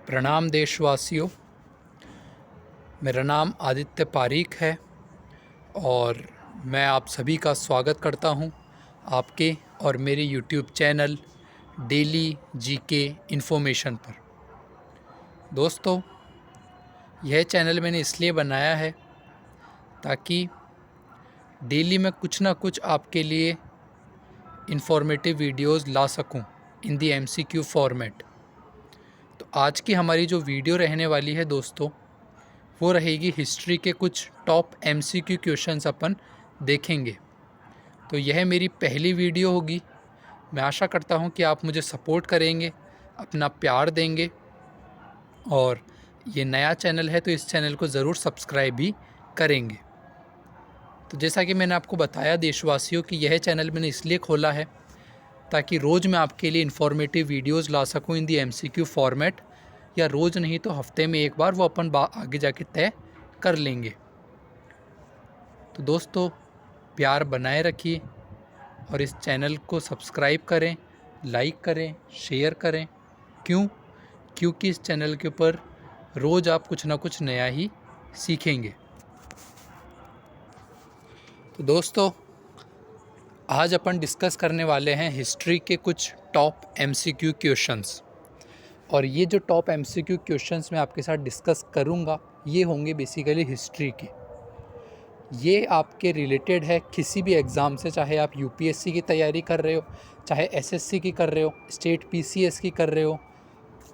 प्रणाम देशवासियों। मेरा नाम आदित्य पारीक है और मैं आप सभी का स्वागत करता हूं आपके और मेरे YouTube channel daily GK information पर। दोस्तों, यह चैनल मैंने इसलिए बनाया है ताकि डेली मैं कुछ ना कुछ आपके लिए इन्फॉर्मेटिव वीडियोस ला सकूं इन दी MCQ फॉर्मेट। तो आज की हमारी जो वीडियो रहने वाली है दोस्तों, वो रहेगी हिस्ट्री के कुछ टॉप MCQ क्वेश्चंस अपन देखेंगे। तो यह मेरी पहली वीडियो होगी। मैं आशा करता हूँ कि आप मुझे सपोर्ट करेंगे, अपना प्यार देंगे और ये नया चैनल है तो इस चैनल को ज़रूर सब्सक्राइब भी करेंगे। तो जैसा कि मैंने आपको बताया देशवासियों कि यह चैनल मैंने इसलिए खोला है ताकि रोज़ मैं आपके लिए इन्फॉर्मेटिव वीडियोज़ ला सकूँ इन दी MCQ फॉर्मेट, या रोज़ नहीं तो हफ्ते में एक बार वो अपन आगे जाके तय कर लेंगे। तो दोस्तों, प्यार बनाए रखिए और इस चैनल को सब्सक्राइब करें, लाइक करें, शेयर करें। क्योंकि इस चैनल के ऊपर रोज़ आप कुछ ना कुछ नया ही सीखेंगे। तो दोस्तों, आज अपन डिस्कस करने वाले हैं हिस्ट्री के कुछ टॉप MCQ क्वेश्चंस। और ये जो टॉप MCQ क्वेश्चंस मैं आपके साथ डिस्कस करूँगा ये होंगे बेसिकली हिस्ट्री के। ये आपके रिलेटेड है किसी भी एग्ज़ाम से, चाहे आप UPSC की तैयारी कर रहे हो, चाहे SSC की कर रहे हो, स्टेट PCS की कर रहे हो,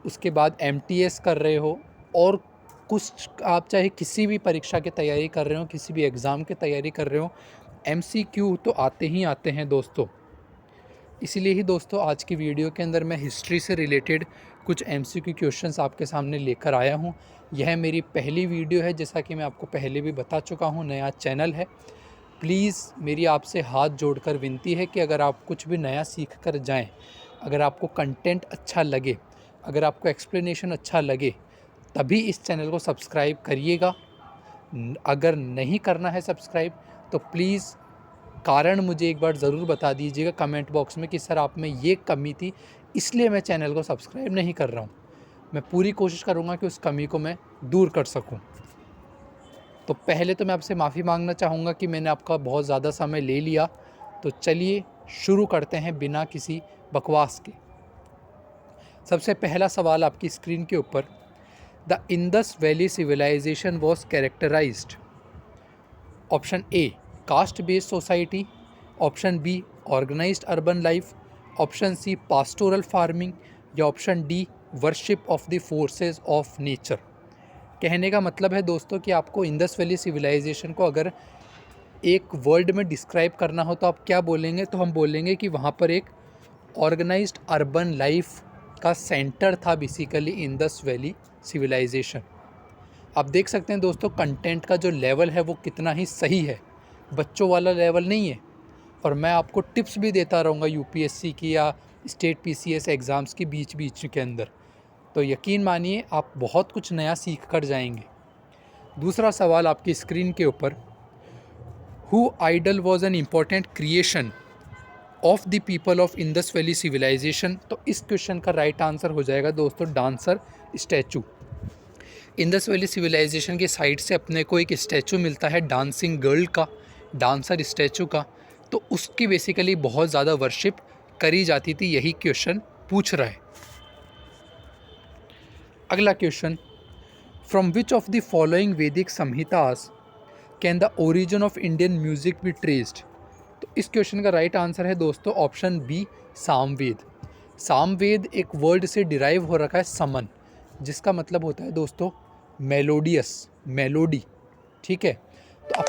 उसके बाद MTS कर रहे हो, और कुछ आप चाहे किसी भी परीक्षा की तैयारी कर रहे हो, किसी भी एग्ज़ाम की तैयारी कर रहे हो, MCQ तो आते ही आते हैं दोस्तों। इसीलिए ही दोस्तों आज की वीडियो के अंदर मैं हिस्ट्री से रिलेटेड कुछ MCQ क्वेश्चंस आपके सामने लेकर आया हूं। यह मेरी पहली वीडियो है, जैसा कि मैं आपको पहले भी बता चुका हूं, नया चैनल है। प्लीज़ मेरी आपसे हाथ जोड़कर विनती है कि अगर आप कुछ भी नया सीख कर जाएँ, अगर आपको कंटेंट अच्छा लगे, अगर आपको एक्सप्लेनेशन अच्छा लगे, तभी इस चैनल को सब्सक्राइब करिएगा। अगर नहीं करना है सब्सक्राइब तो प्लीज़ कारण मुझे एक बार ज़रूर बता दीजिएगा कमेंट बॉक्स में कि सर आप में ये कमी थी, इसलिए मैं चैनल को सब्सक्राइब नहीं कर रहा हूँ। मैं पूरी कोशिश करूँगा कि उस कमी को मैं दूर कर सकूँ। तो पहले तो मैं आपसे माफ़ी मांगना चाहूँगा कि मैंने आपका बहुत ज़्यादा समय ले लिया। तो चलिए शुरू करते हैं बिना किसी बकवास के। सबसे पहला सवाल आपकी स्क्रीन के ऊपर, the Indus valley civilisation was characterised. Option A, caste based society. Option B, organised urban life. Option C, pastoral farming. या option D, worship of the forces of nature. कहने का मतलब है दोस्तों कि आपको इंडस वैली सिविलाइजेशन को अगर एक वर्ड में डिस्क्राइब करना हो तो आप क्या बोलेंगे? तो हम बोलेंगे कि वहाँ पर एक ऑर्गेनाइज्ड अर्बन लाइफ का सेंटर था बेसिकली इंडस वैली सिविलाइजेशन। आप देख सकते हैं दोस्तों कंटेंट का जो लेवल है वो कितना ही सही है, बच्चों वाला लेवल नहीं है। और मैं आपको टिप्स भी देता रहूँगा UPSC की या स्टेट PCS एग्ज़ाम्स की बीच बीच के अंदर। तो यकीन मानिए आप बहुत कुछ नया सीख कर जाएंगे। दूसरा सवाल आपकी स्क्रीन के ऊपर, who idol was an important creation of the people of Indus valley civilisation. तो इस क्वेश्चन का राइट आंसर हो जाएगा दोस्तों dancer statue. Indus valley civilisation की साइड से अपने को एक स्टैचू मिलता है डांसिंग गर्ल का, डांसर स्टैचू का। तो उसकी बेसिकली बहुत ज़्यादा वर्शिप करी जाती थी, यही क्वेश्चन पूछ रहा है। अगला question, from which of the following Vedic Samhitas can the origin of Indian music be traced. तो इस क्वेश्चन का राइट आंसर है दोस्तों ऑप्शन बी, सामवेद। सामवेद एक वर्ड से डिराइव हो रखा है समन, जिसका मतलब होता है दोस्तों मेलोडियस, मेलोडी। ठीक है, तो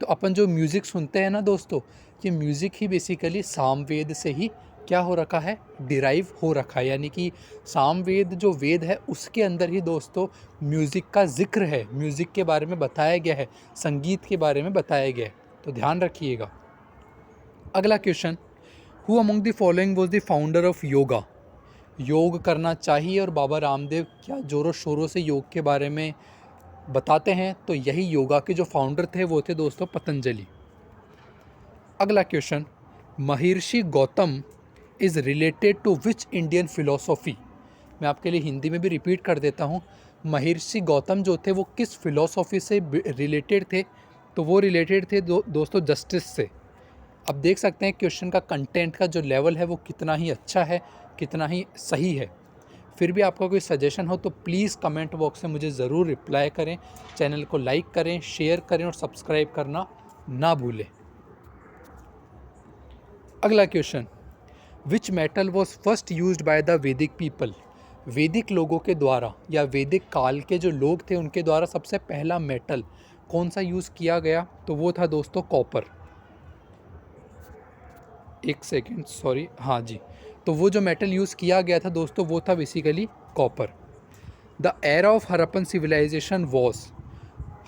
अपन जो म्यूज़िक सुनते हैं ना दोस्तों, ये म्यूज़िक ही बेसिकली सामवेद से ही क्या हो रखा है, डिराइव हो रखा है। यानी कि सामवेद जो वेद है उसके अंदर ही दोस्तों म्यूज़िक का जिक्र है, म्यूज़िक के बारे में बताया गया है, संगीत के बारे में बताया गया है। तो ध्यान रखिएगा। अगला question, who among the following was the founder of yoga. योग करना चाहिए और बाबा रामदेव क्या जोरों शोरों से योग के बारे में बताते हैं, तो यही योगा के जो फाउंडर थे वो थे दोस्तों पतंजलि। अगला question, Maharshi Gautam is related to which Indian philosophy. मैं आपके लिए हिंदी में भी रिपीट कर देता हूँ। महर्षि गौतम जो थे वो किस फिलॉसफी से रिलेटेड थे? तो वो रिलेटेड थे दोस्तों जस्टिस से। अब देख सकते हैं क्वेश्चन का कंटेंट का जो लेवल है वो कितना ही अच्छा है, कितना ही सही है। फिर भी आपका कोई सजेशन हो तो प्लीज़ कमेंट बॉक्स में मुझे ज़रूर रिप्लाई करें। चैनल को लाइक करें, शेयर करें और सब्सक्राइब करना ना भूलें। अगला question, which metal was first used by the वैदिक पीपल? वैदिक लोगों के द्वारा या वैदिक काल के जो लोग थे उनके द्वारा सबसे पहला मेटल कौन सा यूज़ किया गया? तो वो था दोस्तों कॉपर। एक सेकेंड, सॉरी, हाँ जी, तो वो जो मेटल यूज़ किया गया था दोस्तों वो था basically copper. The era of Harappan civilisation was,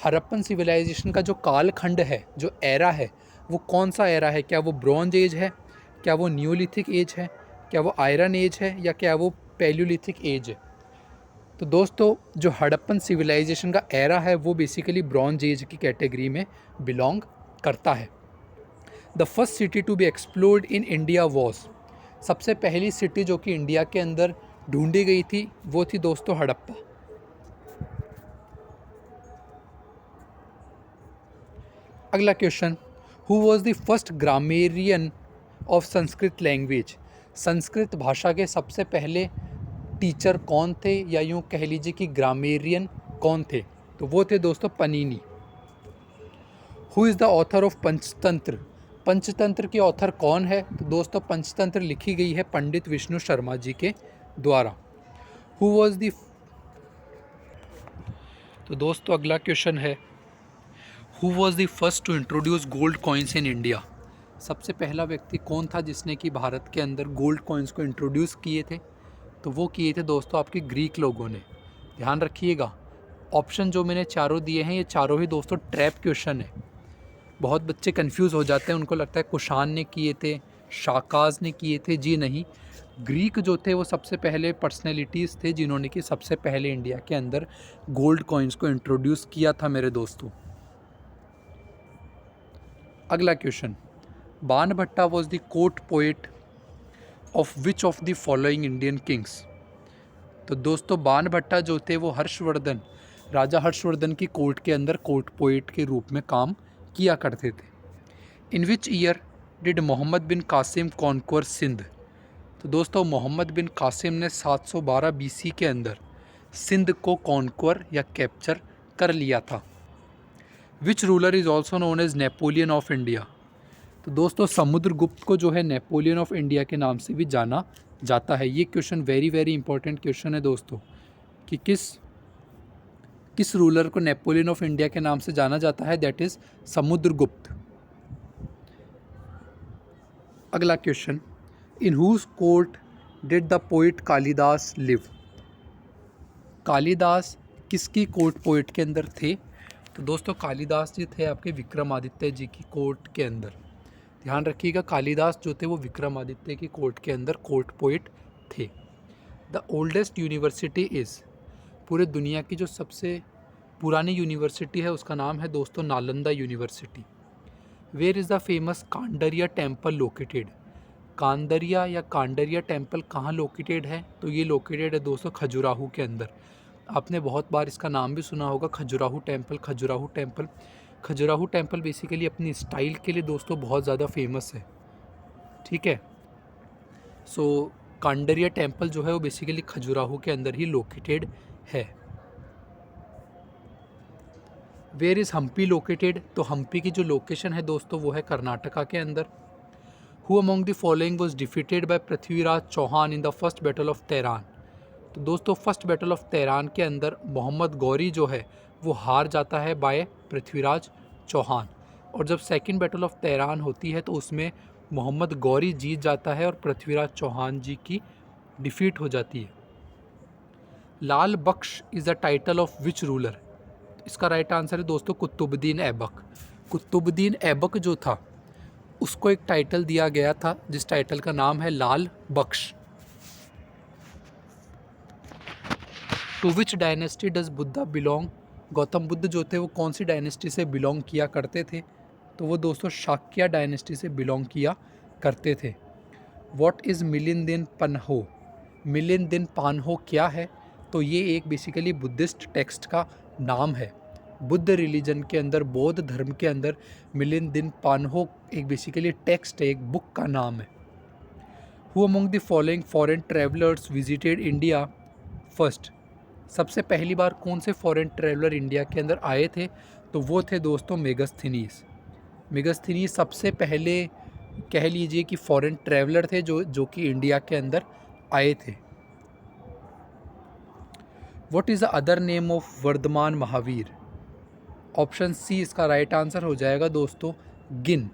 Harappan civilisation का जो कालखंड है, जो एरा है, वो कौन सा एरा है? क्या वो ब्रॉन्ज एज है, क्या वो न्यूलिथिक एज है, क्या वो आयरन एज है, या क्या वो पैलियोलिथिक एज है? तो दोस्तों जो हड़प्पन सिविलाइजेशन का एरा है वो बेसिकली ब्रॉन्ज एज की कैटेगरी में बिलोंग करता है। The first city to be explored in India was, सबसे पहली सिटी जो कि इंडिया के अंदर ढूंढी गई थी वो थी दोस्तों हड़प्पा। अगला question, who was the first grammarian of Sanskrit language? Sanskrit भाषा के सबसे पहले टीचर कौन थे, या यूँ कह लीजिए कि ग्रामेरियन कौन थे? तो वो थे दोस्तों Panini. Who is the author of Panchatantra? Panchatantra के ऑथर कौन है? तो दोस्तों पंचतंत्र लिखी गई है पंडित विष्णु शर्मा जी के द्वारा। हु वॉज द, तो दोस्तों अगला क्वेश्चन है, who was the first to introduce gold coins in India? सबसे पहला व्यक्ति कौन था जिसने कि भारत के अंदर गोल्ड कॉइन्स को इंट्रोड्यूस किए थे? तो वो किए थे दोस्तों आपके ग्रीक लोगों ने। ध्यान रखिएगा, ऑप्शन जो मैंने चारों दिए हैं ये चारों ही दोस्तों ट्रैप क्वेश्चन है। बहुत बच्चे कंफ्यूज हो जाते हैं, उनको लगता है कुषाण ने किए थे, शाकाज ने किए थे। जी नहीं, ग्रीक जो थे वो सबसे पहले पर्सनैलिटीज़ थे जिन्होंने कि सबसे पहले इंडिया के अंदर गोल्ड कॉइन्स को इंट्रोड्यूस किया था मेरे दोस्तों। अगला question, Banabhatta was the court poet of which of the following Indian kings? तो दोस्तों बाणभट्टा जो थे वो हर्षवर्धन, राजा हर्षवर्धन की कोर्ट के अंदर कोर्ट पोएट के रूप में काम किया करते थे। In which year did Mohammad bin Qasim conquer Sindh? तो दोस्तों मोहम्मद बिन कासिम ने 712 बीसी के अंदर सिंध को कॉन्क्वर या कैप्चर कर लिया था। Which ruler is also known as Napoleon of India? तो दोस्तों समुद्रगुप्त को जो है नेपोलियन ऑफ इंडिया के नाम से भी जाना जाता है। ये question very very important question है दोस्तों, कि किस रूलर को नेपोलियन ऑफ इंडिया के नाम से जाना जाता है? That is Samudragupta. अगला question, in whose court did the poet Kalidasa live? Kalidasa किसकी कोर्ट पोइट के अंदर थे? तो दोस्तों कालिदास जी थे आपके विक्रमादित्य जी की कोर्ट के अंदर। ध्यान रखिएगा, कालिदास जो थे वो विक्रमादित्य की कोर्ट के अंदर कोर्ट पोइट थे। द ओल्डेस्ट यूनिवर्सिटी इज़, पूरे दुनिया की जो सबसे पुरानी यूनिवर्सिटी है उसका नाम है दोस्तों Nalanda university. Where is the famous Kandariya temple located? Kandariya या कांडरिया टेम्पल कहाँ लोकेटेड है? तो ये लोकेटेड है दोस्तों खजुराहो के अंदर। आपने बहुत बार इसका नाम भी सुना होगा, Khajuraho temple, Khajuraho temple. Khajuraho temple basically अपनी स्टाइल के लिए दोस्तों बहुत ज़्यादा फेमस है, ठीक है। सो कांडरिया टेम्पल जो है वो बेसिकली खजुराहो के अंदर ही लोकेटेड है। Where is Hampi located? तो हम्पी की जो लोकेशन है दोस्तों वो है कर्नाटका के अंदर। Who among the following was defeated by Prithviraj Chauhan in the first battle of Tarain? तो दोस्तों फर्स्ट बैटल ऑफ तेहरान के अंदर मोहम्मद गौरी जो है वो हार जाता है बाय पृथ्वीराज चौहान, और जब सेकंड बैटल ऑफ तेहरान होती है तो उसमें मोहम्मद गौरी जीत जाता है और पृथ्वीराज चौहान जी की डिफीट हो जाती है। Lal Bakhsh is the title of which ruler? इसका राइट आंसर है दोस्तों कुतुबुद्दीन ऐबक। कुतुबुद्दीन ऐबक जो था उसको एक टाइटल दिया गया था जिस टाइटल का नाम है Lal Bakhsh. To which dynasty does Buddha belong? Gautam Buddha जो थे वो कौन सी डायनेस्टी से बिलोंग किया करते थे? तो वो दोस्तों शाक्य डायनेस्टी से बिलोंग किया करते थे। What is मिलिंदिन पन्हो? मिलिंदिन पान्हो क्या है? तो ये एक बेसिकली बुद्धिस्ट टेक्स्ट का नाम है। बुद्ध रिलीजन के अंदर, बौद्ध धर्म के अंदर मिलिंदिन पान्हो एक बेसिकली टेक्स्ट है, एक बुक का नाम है। Who among the following foreign travellers visited India first? सबसे पहली बार कौन से फॉरेन ट्रैवलर इंडिया के अंदर आए थे? तो वो थे दोस्तों मेगस्थनीज। मेगस्थनीज सबसे पहले कह लीजिए कि फॉरेन ट्रैवलर थे जो कि इंडिया के अंदर आए थे। What is the other name of Vardhaman Mahavir? Option C इसका राइट आंसर हो जाएगा दोस्तों, गिन।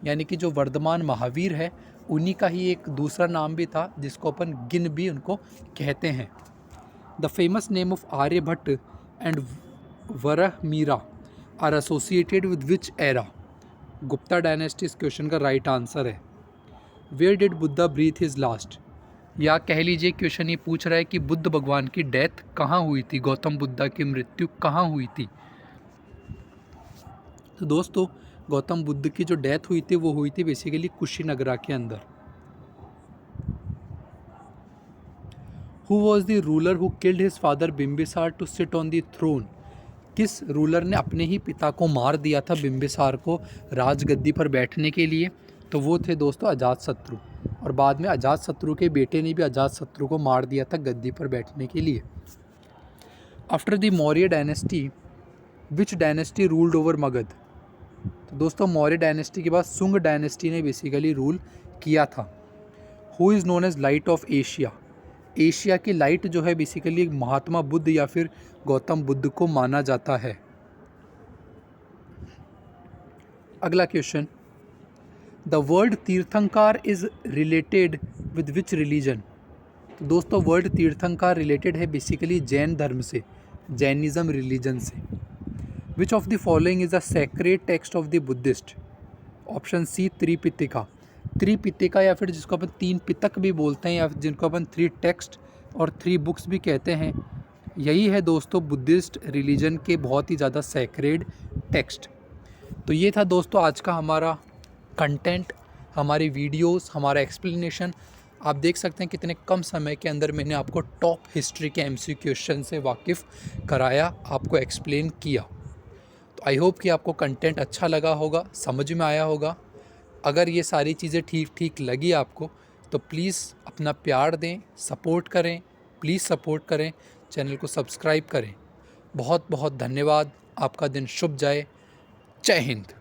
यानी कि जो वर्धमान महावीर है उन्हीं का ही एक दूसरा नाम भी था जिसको अपन गिन भी उनको कहते हैं। The famous name of Aryabhatta and Varahamihira are associated with which era? Gupta dynasty इस क्वेश्चन का राइट आंसर है। Where did Buddha breathe his last? या कह लीजिए क्वेश्चन ये पूछ रहा है कि बुद्ध भगवान की डेथ कहाँ हुई थी, गौतम बुद्धा की मृत्यु कहाँ हुई थी? तो दोस्तों गौतम बुद्ध की जो डेथ हुई थी वो हुई थी बेसिकली कुशीनगरा के अंदर। Who was the ruler who killed his father Bimbisara to sit on the throne? किस रूलर ने अपने ही पिता को मार दिया था बिम्बिसार को राजगद्दी पर बैठने के लिए? तो वो थे दोस्तों अजातशत्रु। और बाद में अजातशत्रु के बेटे ने भी अजातशत्रु को मार दिया था गद्दी पर बैठने के लिए। After the Maurya dynasty which dynasty ruled over Magadh? तो दोस्तों मौर्य डायनेस्टी के बाद सुंग डायनेस्टी ने बेसिकली रूल किया था। Who is known as light of Asia? Asia की लाइट जो है बेसिकली महात्मा बुद्ध या फिर गौतम बुद्ध को माना जाता है। अगला question, the word Tirthankar is related with which religion? तो दोस्तों वर्ड तीर्थंकार रिलेटेड है बेसिकली जैन धर्म से, जैनिज्म रिलीजन से। Which of the following is the sacred text of the Buddhist? Option C Tripitaka. Tripitaka या फिर जिसको अपन तीन पितक भी बोलते हैं या फिर जिनको अपन 3 टेक्स्ट और 3 बुक्स भी कहते हैं, यही है दोस्तों बुद्धिस्ट रिलीजन के बहुत ही ज़्यादा सेक्रेड टेक्स्ट। तो ये था दोस्तों आज का हमारा कंटेंट, हमारी वीडियोस, हमारा एक्सप्लेनेशन। आप देख सकते हैं कितने कम समय के अंदर मैंने आपको टॉप हिस्ट्री के एमसीक्यू क्वेश्चन से वाकिफ़ कराया, आपको एक्सप्लेन किया। तो आई होप कि आपको कंटेंट अच्छा लगा होगा, समझ में आया होगा। अगर ये सारी चीज़ें ठीक लगी आपको तो प्लीज़ अपना प्यार दें, सपोर्ट करें, प्लीज़ सपोर्ट करें, चैनल को सब्सक्राइब करें। बहुत बहुत धन्यवाद। आपका दिन शुभ जाए। जय हिंद।